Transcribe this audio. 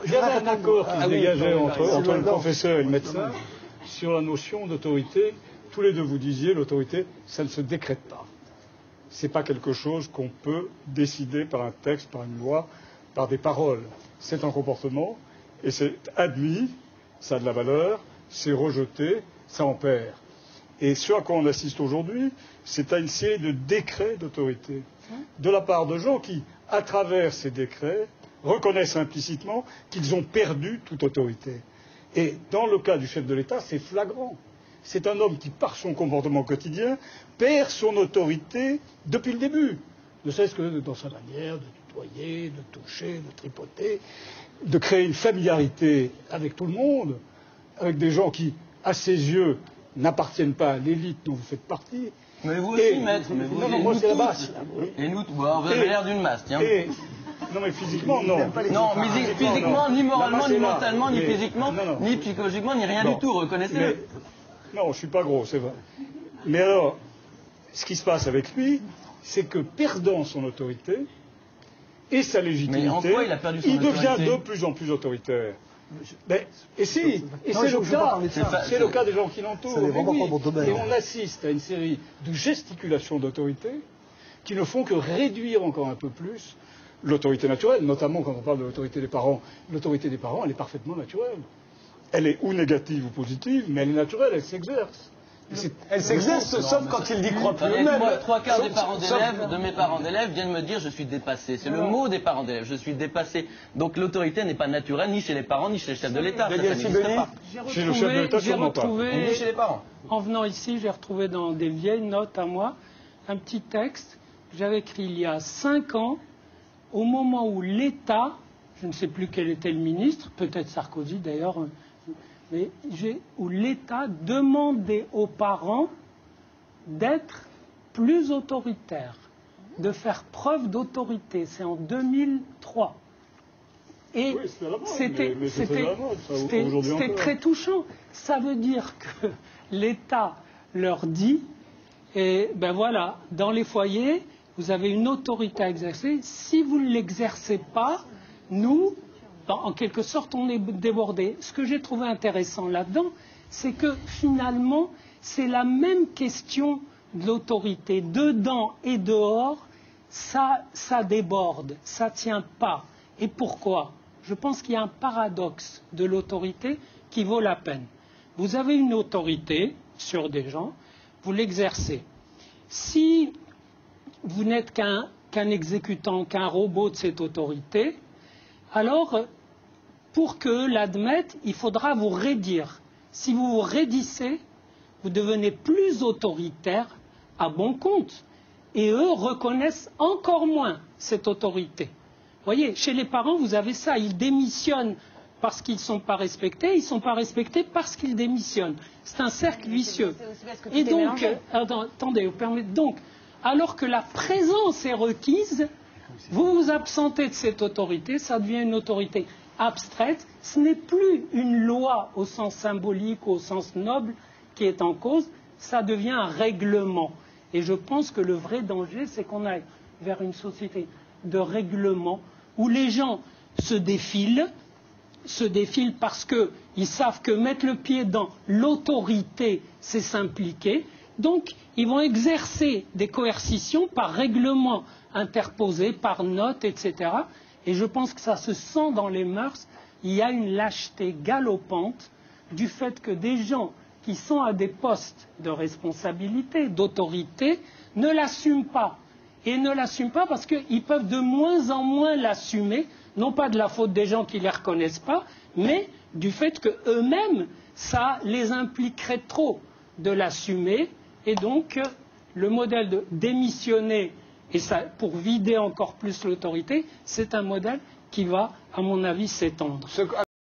Il y avait un accord qui se dégageait entre le professeur et le médecin sur la notion d'autorité. Tous les deux vous disiez, l'autorité, ça ne se décrète pas. Ce n'est pas quelque chose qu'on peut décider par un texte, par une loi, par des paroles. C'est un comportement, et c'est admis, ça a de la valeur, c'est rejeté, ça en perd. Et ce à quoi on assiste aujourd'hui, c'est à une série de décrets d'autorité, de la part de gens qui, à travers ces décrets, reconnaissent implicitement qu'ils ont perdu toute autorité. Et dans le cas du chef de l'État, c'est flagrant. C'est un homme qui, par son comportement quotidien, perd son autorité depuis le début. Ne serait-ce que dans sa manière de tutoyer, de toucher, de tripoter, de créer une familiarité avec tout le monde, avec des gens qui, à ses yeux, n'appartiennent pas à l'élite dont vous faites partie. Mais vous aussi, maître. Mais vous, non, moi c'est la masse. Et nous, vous avez l'air d'une masse, tiens. Non, mais physiquement, non. Non, physiquement, ni moralement, ni mentalement, ni physiquement, ni psychologiquement, ni rien du tout, reconnaissez-le. Non, je ne suis pas gros, c'est vrai. Mais alors, ce qui se passe avec lui, c'est que perdant son autorité et sa légitimité, mais en quoi il a perdu son autorité ? Devient de plus en plus autoritaire. Et c'est le cas des gens qui l'entourent. Et on assiste à une série de gesticulations d'autorité qui ne font que réduire encore un peu plus l'autorité naturelle, notamment quand on parle de l'autorité des parents. L'autorité des parents, elle est parfaitement naturelle. Elle est ou négative ou positive, mais elle est naturelle, elle s'exerce. Elle s'exerce, sauf quand il n'y croit plus eux-mêmes. Moi, 3/4 des parents d'élèves, de mes parents d'élèves, viennent me dire je suis dépassé. C'est le mot des parents d'élèves, je suis dépassé. Donc l'autorité n'est pas naturelle, ni chez les parents, ni chez le chef de l'État. Chez le chef de l'État, sûrement pas. Ni chez les parents. En venant ici, j'ai retrouvé dans des vieilles notes à moi un petit texte que j'avais écrit il y a 5 ans, au moment où l'État, je ne sais plus quel était le ministre, peut-être Sarkozy d'ailleurs, mais où l'État demandait aux parents d'être plus autoritaires, de faire preuve d'autorité. C'est en 2003. Et c'était très touchant. Ça veut dire que l'État leur dit, et ben voilà, dans les foyers, vous avez une autorité à exercer. Si vous ne l'exercez pas, nous, en quelque sorte, on est débordé. Ce que j'ai trouvé intéressant là-dedans, c'est que finalement, c'est la même question de l'autorité. Dedans et dehors, ça déborde, ça ne tient pas. Et pourquoi ? Je pense qu'il y a un paradoxe de l'autorité qui vaut la peine. Vous avez une autorité sur des gens, vous l'exercez. Si vous n'êtes qu'un exécutant, qu'un robot de cette autorité, alors, pour qu'eux l'admettent, il faudra vous raidir. Si vous vous raidissez, vous devenez plus autoritaire à bon compte. Et eux reconnaissent encore moins cette autorité. Vous voyez, chez les parents, vous avez ça. Ils démissionnent parce qu'ils ne sont pas respectés. Ils ne sont pas respectés parce qu'ils démissionnent. C'est un cercle vicieux. Et donc, attendez, vous permettez. Donc, alors que la présence est requise, vous vous absentez de cette autorité, ça devient une autorité abstraite. Ce n'est plus une loi au sens symbolique, au sens noble qui est en cause, ça devient un règlement. Et je pense que le vrai danger, c'est qu'on aille vers une société de règlement où les gens se défilent parce qu'ils savent que mettre le pied dans l'autorité, c'est s'impliquer. Donc, ils vont exercer des coercitions par règlement interposé, par note, etc. Et je pense que ça se sent dans les mœurs. Il y a une lâcheté galopante du fait que des gens qui sont à des postes de responsabilité, d'autorité, ne l'assument pas. Et ne l'assument pas parce qu'ils peuvent de moins en moins l'assumer, non pas de la faute des gens qui ne les reconnaissent pas, mais du fait qu'eux-mêmes, ça les impliquerait trop de l'assumer. Et donc, le modèle de démissionner et ça, pour vider encore plus l'autorité, c'est un modèle qui va, à mon avis, s'étendre.